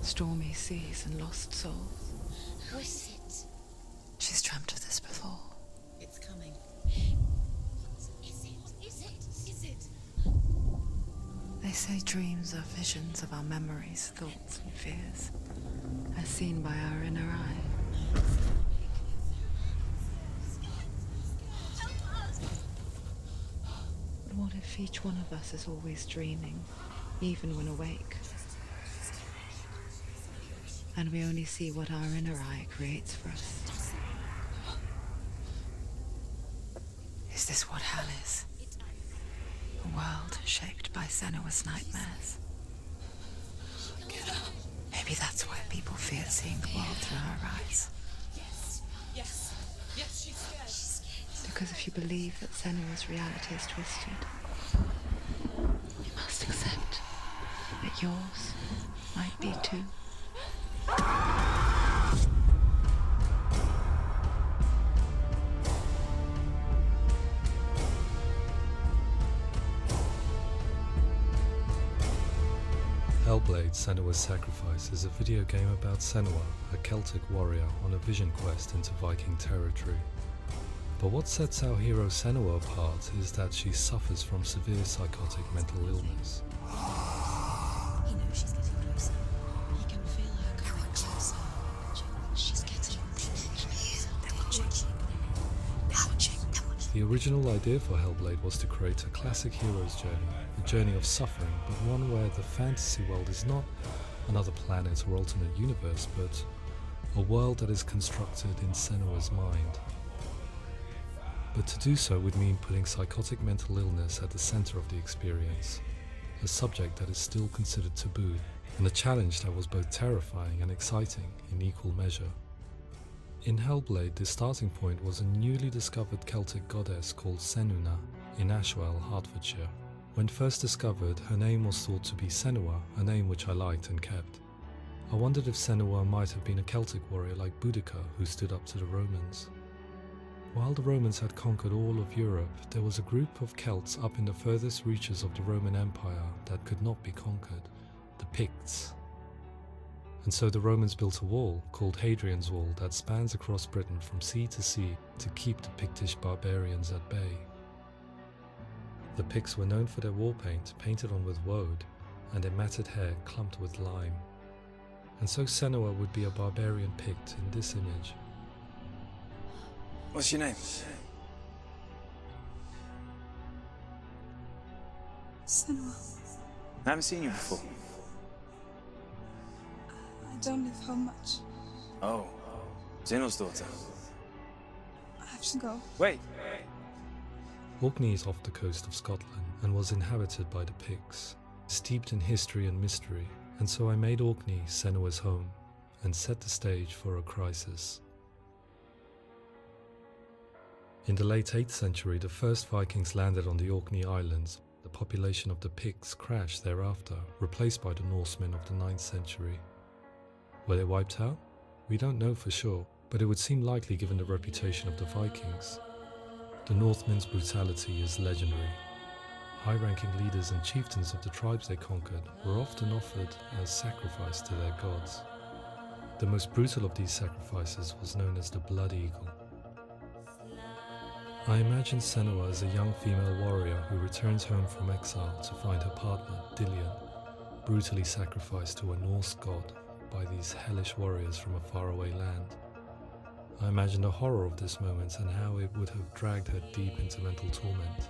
stormy seas and lost souls. Who is it? She's dreamt of this before. It's coming. Is it? They say dreams are visions of our memories, thoughts and fears, as seen by our inner eye. But what if each one of us is always dreaming, even when awake? And we only see what our inner eye creates for us. Is this what hell is? A world shaped by Senuas nightmares. Maybe that's why people fear seeing the world through her eyes. Yes, she's scared. Because if you believe that Senua's reality is twisted, you must accept that yours might be too. Hellblade: Senuas Sacrifice is a video game about Senua, a Celtic warrior on a vision quest into Viking territory. But what sets our hero Senua apart is that she suffers from severe psychotic mental illness. He knows she's getting closer. He can feel her coming closer. She's getting closer. They're watching. The original idea for Hellblade was to create a classic hero's journey, a journey of suffering, but one where the fantasy world is not another planet or alternate universe, but a world that is constructed in Senua's mind. But to do so would mean putting psychotic mental illness at the center of the experience, a subject that is still considered taboo, and a challenge that was both terrifying and exciting in equal measure. In Hellblade, the starting point was a newly discovered Celtic goddess called Senuna in Ashwell, Hertfordshire. When first discovered, her name was thought to be Senua, a name which I liked and kept. I wondered if Senua might have been a Celtic warrior like Boudica who stood up to the Romans. While the Romans had conquered all of Europe, there was a group of Celts up in the furthest reaches of the Roman Empire that could not be conquered, the Picts. And so the Romans built a wall, called Hadrian's Wall, that spans across Britain from sea to sea to keep the Pictish barbarians at bay. The Picts were known for their war paint, painted on with woad, and their matted hair clumped with lime. And so Senua would be a barbarian Pict in this image. What's your name? Senua. I haven't seen you before. I don't live home much. Oh, Zeno's daughter. I have to go. Wait. Orkney is off the coast of Scotland and was inhabited by the Picts, steeped in history and mystery, and so I made Orkney Senua's home and set the stage for a crisis. In the late 8th century, the first Vikings landed on the Orkney Islands. The population of the Picts crashed thereafter, replaced by the Norsemen of the 9th century. Were they wiped out? We don't know for sure, but it would seem likely given the reputation of the Vikings. The Northmen's brutality is legendary. High-ranking leaders and chieftains of the tribes they conquered were often offered as sacrifice to their gods. The most brutal of these sacrifices was known as the Blood Eagle. I imagine Senua as a young female warrior who returns home from exile to find her partner, Dillion, brutally sacrificed to a Norse god by these hellish warriors from a faraway land. I imagine the horror of this moment and how it would have dragged her deep into mental torment.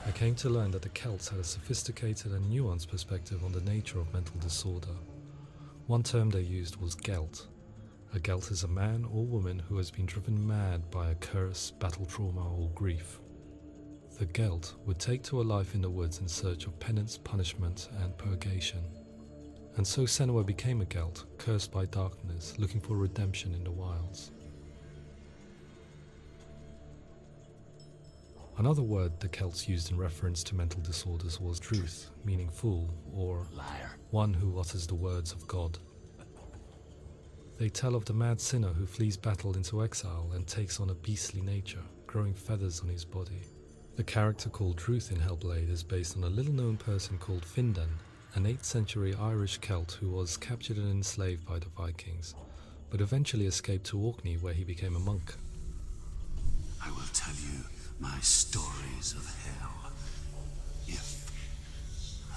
I came to learn that the Celts had a sophisticated and nuanced perspective on the nature of mental disorder. One term they used was Gelt. A Gelt is a man or woman who has been driven mad by a curse, battle trauma, or grief. The Gelt would take to a life in the woods in search of penance, punishment, and purgation. And so Senua became a Gelt, cursed by darkness, looking for redemption in the wilds. Another word the Celts used in reference to mental disorders was druth, meaning fool, or Liar. one who utters the words of God. They tell of the mad sinner who flees battle into exile and takes on a beastly nature, growing feathers on his body. The character called Druth in Hellblade is based on a little-known person called Findan, an 8th century Irish Celt who was captured and enslaved by the Vikings, but eventually escaped to Orkney where he became a monk. I will tell you my stories of hell, if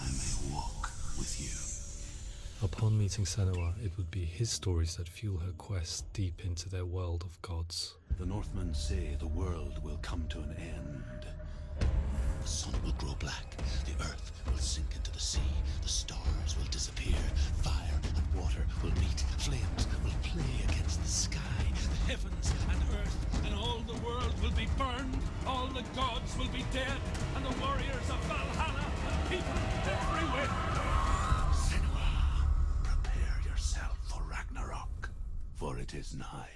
I may walk with you. Upon meeting Senua, it would be his stories that fuel her quest deep into their world of gods. The Northmen say the world will come to an end. The sun will grow black, the earth will sink into the sea, the stars will disappear, fire and water will meet, flames will play against the sky, the heavens and earth and all the world will be burned, all the gods will be dead, and the warriors of Valhalla and people everywhere. Senua, prepare yourself for Ragnarok, for it is nigh.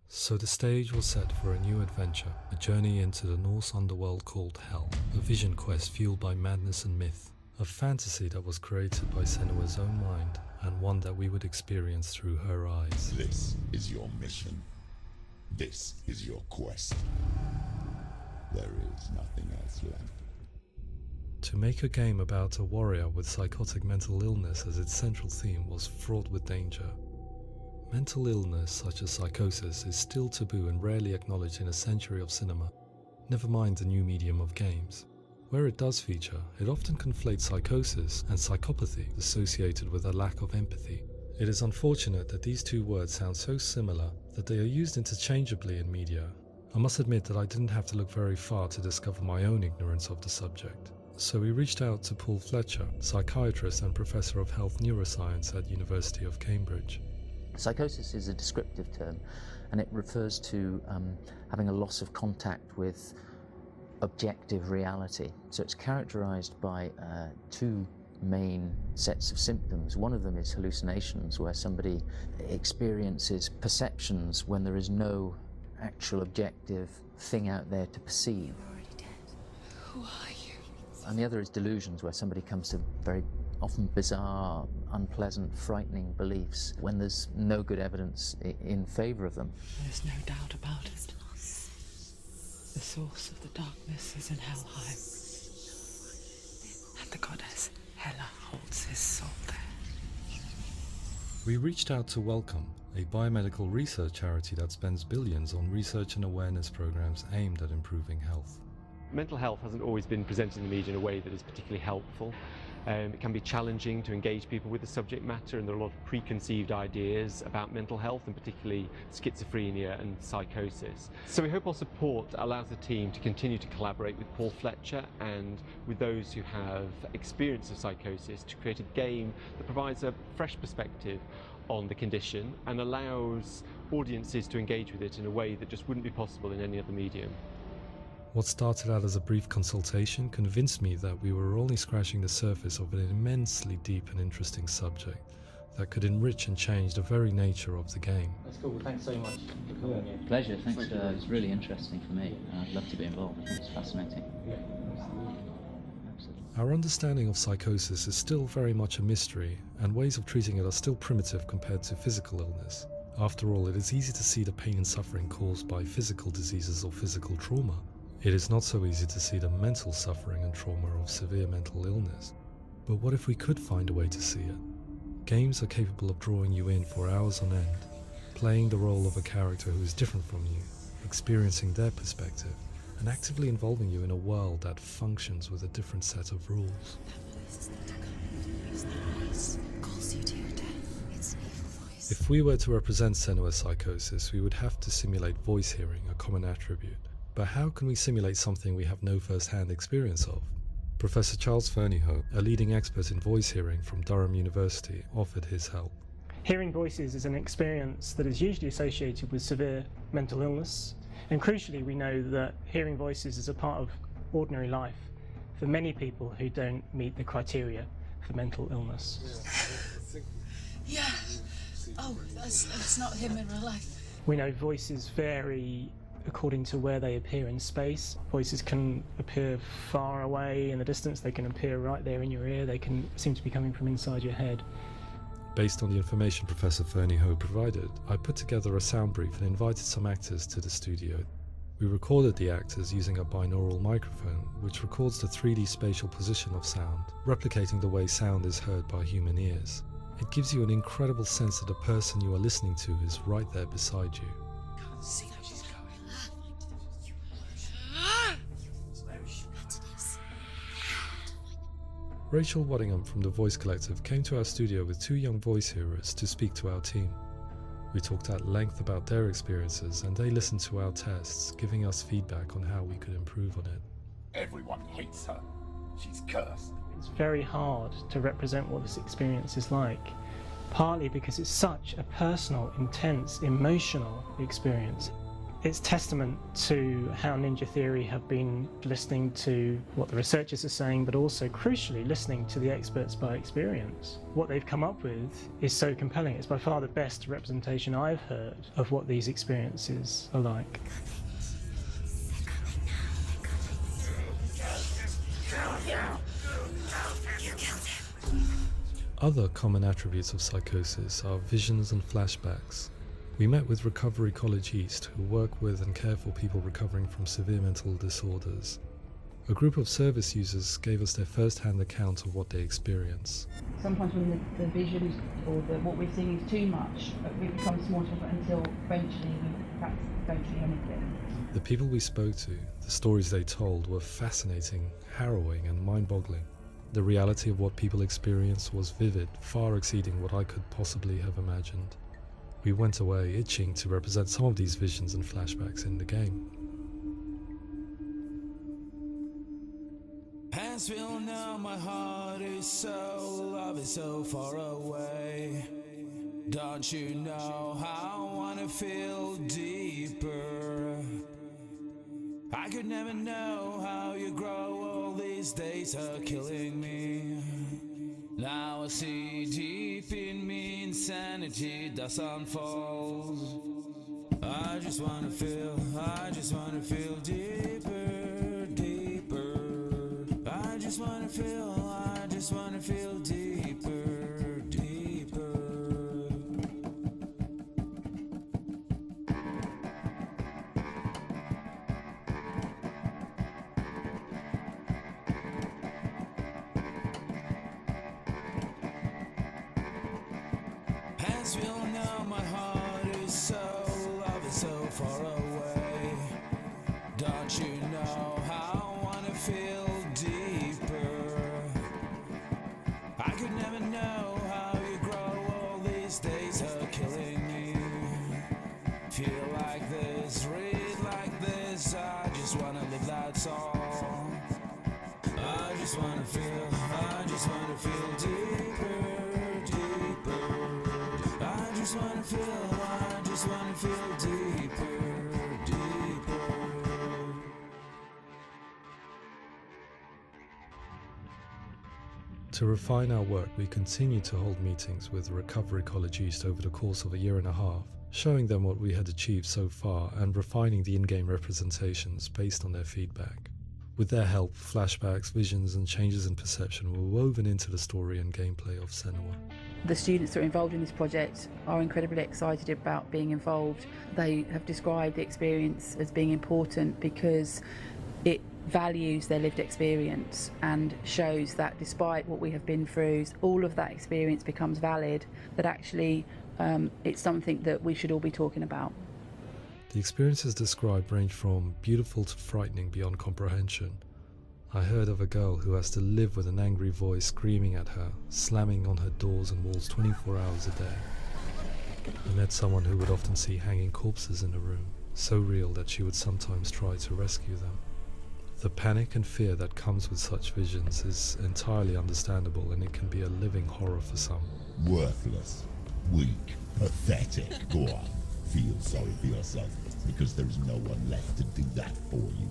So the stage was set for a new adventure, a journey into the Norse underworld called Hell, a vision quest fueled by madness and myth, a fantasy that was created by Senua's own mind, and one that we would experience through her eyes. This is your mission. This is your quest. There is nothing else left. To make a game about a warrior with psychotic mental illness as its central theme was fraught with danger. Mental illness such as psychosis is still taboo and rarely acknowledged in a century of cinema, never mind the new medium of games. Where it does feature, it often conflates psychosis and psychopathy associated with a lack of empathy. It is unfortunate that these two words sound so similar that they are used interchangeably in media. I must admit that I didn't have to look very far to discover my own ignorance of the subject. So we reached out to Paul Fletcher, psychiatrist and professor of health neuroscience at University of Cambridge. Psychosis is a descriptive term, and it refers to having a loss of contact with objective reality. So it's characterized by two main sets of symptoms. One of them is hallucinations, where somebody experiences perceptions when there is no actual objective thing out there to perceive. You're already dead. Who are you? And the other is delusions, where somebody comes to very often bizarre, unpleasant, frightening beliefs when there's no good evidence in favor of them. There's no doubt about it. The source of the darkness is in Helheim, and the goddess Hela holds his soul there. We reached out to Welcome, a biomedical research charity that spends billions on research and awareness programs aimed at improving health. Mental health hasn't always been presented in the media in a way that is particularly helpful. It can be challenging to engage people with the subject matter, and there are a lot of preconceived ideas about mental health, and particularly schizophrenia and psychosis. So we hope our support allows the team to continue to collaborate with Paul Fletcher and with those who have experience of psychosis to create a game that provides a fresh perspective on the condition and allows audiences to engage with it in a way that just wouldn't be possible in any other medium. What started out as a brief consultation convinced me that we were only scratching the surface of an immensely deep and interesting subject that could enrich and change the very nature of the game. That's cool. Thanks so much for coming here. Pleasure. Thanks. It's really interesting for me. I'd love to be involved. I think it's fascinating. Absolutely. Our understanding of psychosis is still very much a mystery, and ways of treating it are still primitive compared to physical illness. After all, it is easy to see the pain and suffering caused by physical diseases or physical trauma. It is not so easy to see the mental suffering and trauma of severe mental illness. But what if we could find a way to see it? Games are capable of drawing you in for hours on end, playing the role of a character who is different from you, experiencing their perspective, and actively involving you in a world that functions with a different set of rules. If we were to represent Senua's psychosis, we would have to simulate voice hearing, a common attribute. But how can we simulate something we have no first-hand experience of? Professor Charles Fernyhough, a leading expert in voice hearing from Durham University, offered his help. Hearing voices is an experience that is usually associated with severe mental illness, and crucially we know that hearing voices is a part of ordinary life for many people who don't meet the criteria for mental illness. Yeah. Oh, that's not him in real life. We know voices vary according to where they appear in space. Voices can appear far away in the distance, they can appear right there in your ear, they can seem to be coming from inside your head. Based on the information Professor Fernie Ho provided, I put together a sound brief and invited some actors to the studio. We recorded the actors using a binaural microphone, which records the 3D spatial position of sound, replicating the way sound is heard by human ears. It gives you an incredible sense that the person you are listening to is right there beside you. Can't see how she's going. Rachel Waddingham from the Voice Collective came to our studio with 2 young voice hearers to speak to our team. We talked at length about their experiences and they listened to our tests, giving us feedback on how we could improve on it. Everyone hates her. She's cursed. It's very hard to represent what this experience is like, partly because it's such a personal, intense, emotional experience. It's testament to how Ninja Theory have been listening to what the researchers are saying, but also, crucially, listening to the experts by experience. What they've come up with is so compelling. It's by far the best representation I've heard of what these experiences are like. Other common attributes of psychosis are visions and flashbacks. We met with Recovery College East, who work with and care for people recovering from severe mental disorders. A group of service users gave us their first-hand account of what they experience. Sometimes when the visions or what we're seeing is too much, it becomes more difficult until eventually we perhaps don't see anything. The people we spoke to, the stories they told, were fascinating, harrowing and mind-boggling. The reality of what people experienced was vivid, far exceeding what I could possibly have imagined. We went away itching to represent some of these visions and flashbacks in the game. As we all know, my heart is so, love is so far away. Don't you know how I wanna feel deeper? I could never know how you grow, all these days are killing me. Now I see deep in me insanity does unfold. I just wanna feel deeper, deeper. I just wanna feel deeper, deeper. As we all know, my heart is so, love is so far away. Don't you know how I wanna feel deeper? I could never know how you grow, all these days are killing me. Feel like this, read like this, I just wanna live, that's all. I just wanna feel deeper, deeper. I just wanna feel deeper, deeper. To refine our work, we continue to hold meetings with Recovery College East over the course of a year and a half, showing them what we had achieved so far and refining the in-game representations based on their feedback. With their help, flashbacks, visions and changes in perception were woven into the story and gameplay of Senua. The students that are involved in this project are incredibly excited about being involved. They have described the experience as being important because it values their lived experience and shows that despite what we have been through, all of that experience becomes valid, that actually it's something that we should all be talking about. The experiences described range from beautiful to frightening beyond comprehension. I heard of a girl who has to live with an angry voice screaming at her, slamming on her doors and walls 24 hours a day. I met someone who would often see hanging corpses in a room, so real that she would sometimes try to rescue them. The panic and fear that comes with such visions is entirely understandable, and it can be a living horror for some. Worthless, weak, pathetic. Go on, feel sorry for yourself, because there is no one left to do that for you.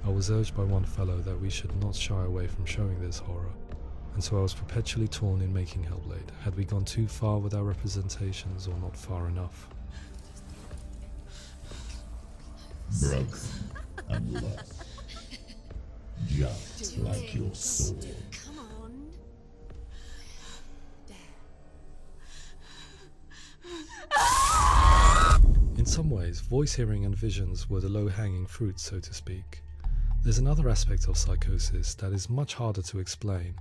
I was urged by one fellow that we should not shy away from showing this horror, and so I was perpetually torn in making Hellblade. Had we gone too far with our representations or not far enough? broken and lost. Just like your soul. Come on. In some ways, voice hearing and visions were the low-hanging fruit, so to speak. There's another aspect of psychosis that is much harder to explain,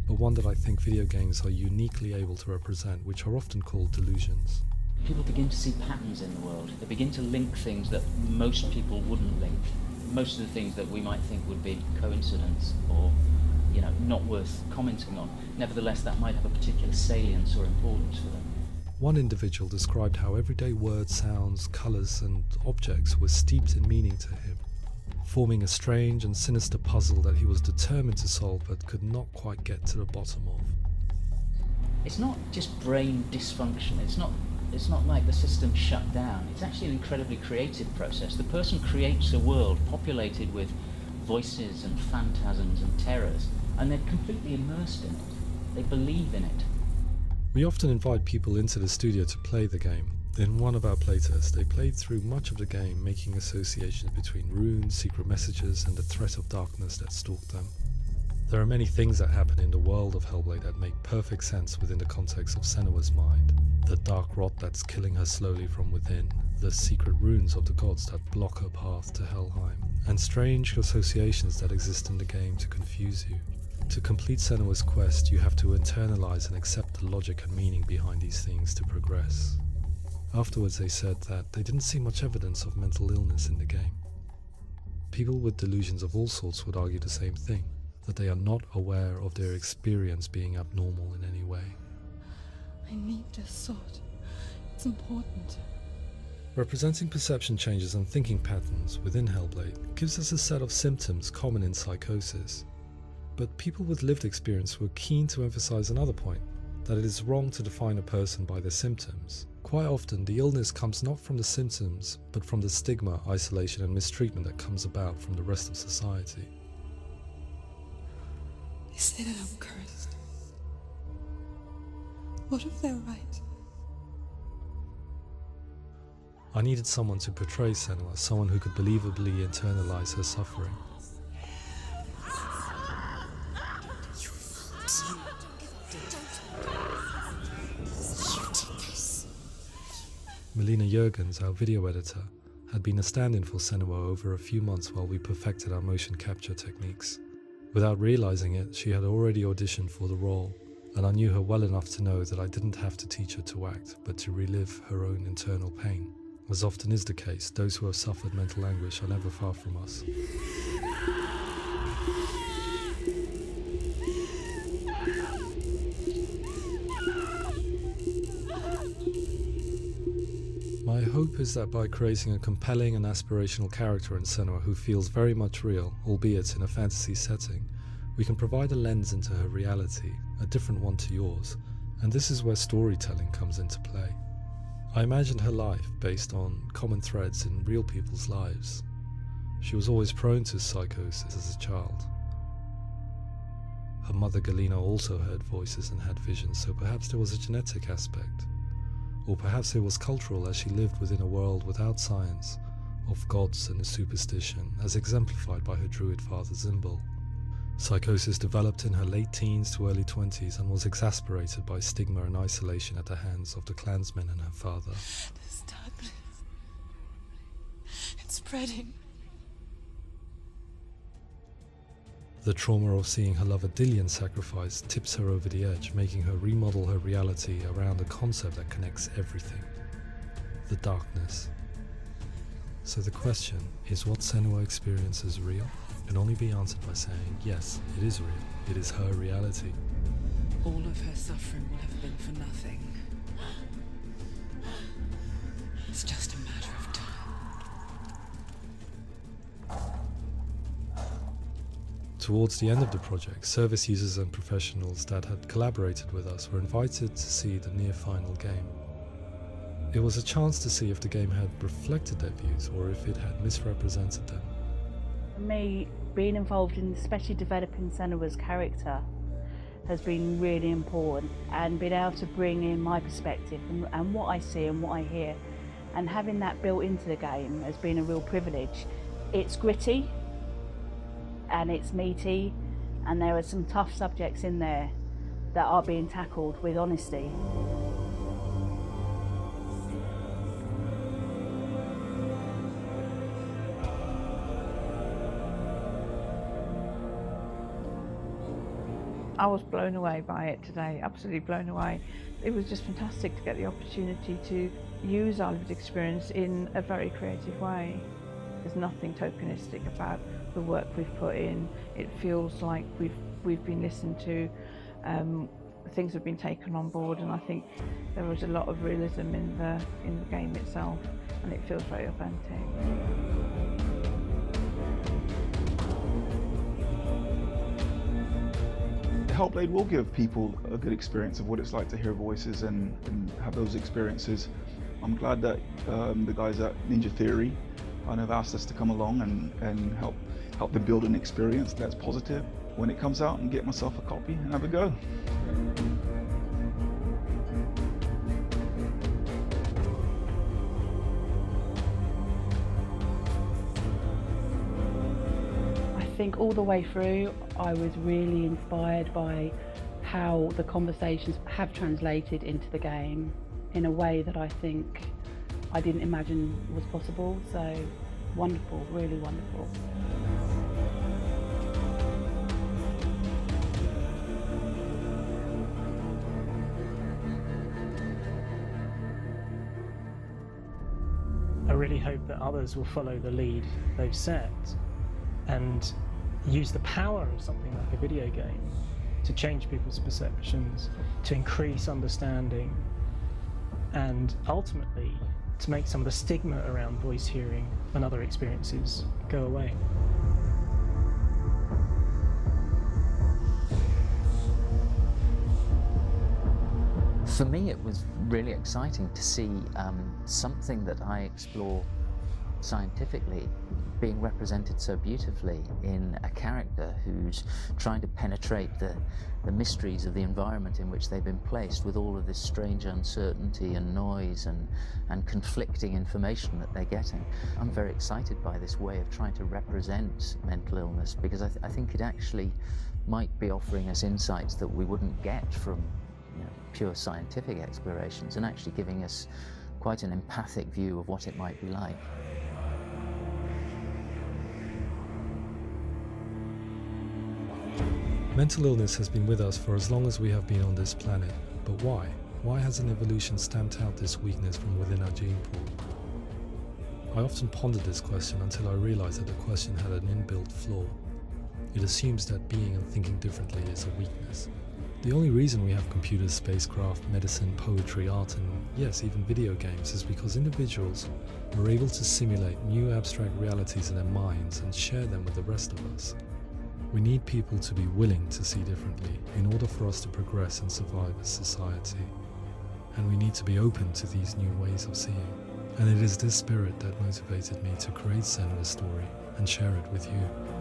but one that I think video games are uniquely able to represent, which are often called delusions. People begin to see patterns in the world. They begin to link things that most people wouldn't link. Most of the things that we might think would be coincidence or, not worth commenting on. Nevertheless, that might have a particular salience or importance for them. One individual described how everyday words, sounds, colours and objects were steeped in meaning to him, forming a strange and sinister puzzle that he was determined to solve but could not quite get to the bottom of. It's not just brain dysfunction. It's not like the system shut down. It's actually an incredibly creative process. The person creates a world populated with voices and phantasms and terrors, and they're completely immersed in it. They believe in it. We often invite people into the studio to play the game. In one of our playtests, they played through much of the game, making associations between runes, secret messages, and the threat of darkness that stalked them. There are many things that happen in the world of Hellblade that make perfect sense within the context of Senua's mind. The dark rot that's killing her slowly from within, the secret runes of the gods that block her path to Helheim, and strange associations that exist in the game to confuse you. To complete Senua's quest, you have to internalize and accept the logic and meaning behind these things to progress. Afterwards, they said that they didn't see much evidence of mental illness in the game. People with delusions of all sorts would argue the same thing, that they are not aware of their experience being abnormal in any way. I need this sword. It's important. Representing perception changes and thinking patterns within Hellblade gives us a set of symptoms common in psychosis. But people with lived experience were keen to emphasize another point, that it is wrong to define a person by their symptoms. Quite often, the illness comes not from the symptoms, but from the stigma, isolation and mistreatment that comes about from the rest of society. They say that I'm cursed. What if they're right? I needed someone to portray Senua, someone who could believably internalize her suffering. Melina Jurgens, our video editor, had been a stand-in for Senua over a few months while we perfected our motion capture techniques. Without realizing it, she had already auditioned for the role, and I knew her well enough to know that I didn't have to teach her to act, but to relive her own internal pain. As often is the case, those who have suffered mental anguish are never far from us. My hope is that by creating a compelling and aspirational character in Senua who feels very much real, albeit in a fantasy setting, we can provide a lens into her reality, a different one to yours, and this is where storytelling comes into play. I imagined her life based on common threads in real people's lives. She was always prone to psychosis as a child. Her mother Galina also heard voices and had visions, so perhaps there was a genetic aspect. Or perhaps it was cultural, as she lived within a world without science, of gods and a superstition, as exemplified by her druid father Zimbal. Psychosis developed in her late teens to early 20s and was exacerbated by stigma and isolation at the hands of the clansmen and her father. This darkness. It's spreading. The trauma of seeing her lover Dillian sacrificed tips her over the edge, making her remodel her reality around a concept that connects everything: the darkness. So the question, is what Senua experiences real? Can only be answered by saying, yes, it is real. It is her reality. All of her suffering will have been for nothing. It's just a matter of time. Towards the end of the project, service users and professionals that had collaborated with us were invited to see the near-final game. It was a chance to see if the game had reflected their views or if it had misrepresented them. For me, being involved in especially developing Senua's character has been really important, and being able to bring in my perspective and what I see and what I hear and having that built into the game has been a real privilege. It's gritty and it's meaty, and there are some tough subjects in there that are being tackled with honesty. I was blown away by it today, absolutely blown away. It was just fantastic to get the opportunity to use our lived experience in a very creative way. There's nothing tokenistic about the work we've put in. It feels like we've been listened to, things have been taken on board, and I think there was a lot of realism in the game itself, and it feels very authentic. Hellblade will give people a good experience of what it's like to hear voices and have those experiences. I'm glad that the guys at Ninja Theory kind of asked us to come along and help them build an experience that's positive when it comes out, and get myself a copy and have a go. I think all the way through I was really inspired by how the conversations have translated into the game in a way that I think I didn't imagine was possible. So wonderful, really wonderful. I really hope that others will follow the lead they've set and use the power of something like a video game to change people's perceptions, to increase understanding, and ultimately to make some of the stigma around voice hearing and other experiences go away. For me, it was really exciting to see something that I explore scientifically being represented so beautifully in a character who's trying to penetrate the mysteries of the environment in which they've been placed, with all of this strange uncertainty and noise and conflicting information that they're getting. I'm very excited by this way of trying to represent mental illness, because I think it actually might be offering us insights that we wouldn't get from pure scientific explorations, and actually giving us quite an empathic view of what it might be like. Mental illness has been with us for as long as we have been on this planet, but why? Why hasn't evolution stamped out this weakness from within our gene pool? I often pondered this question until I realized that the question had an inbuilt flaw. It assumes that being and thinking differently is a weakness. The only reason we have computers, spacecraft, medicine, poetry, art, and yes, even video games is because individuals were able to simulate new abstract realities in their minds and share them with the rest of us. We need people to be willing to see differently in order for us to progress and survive as society. And we need to be open to these new ways of seeing. And it is this spirit that motivated me to create Senua's story and share it with you.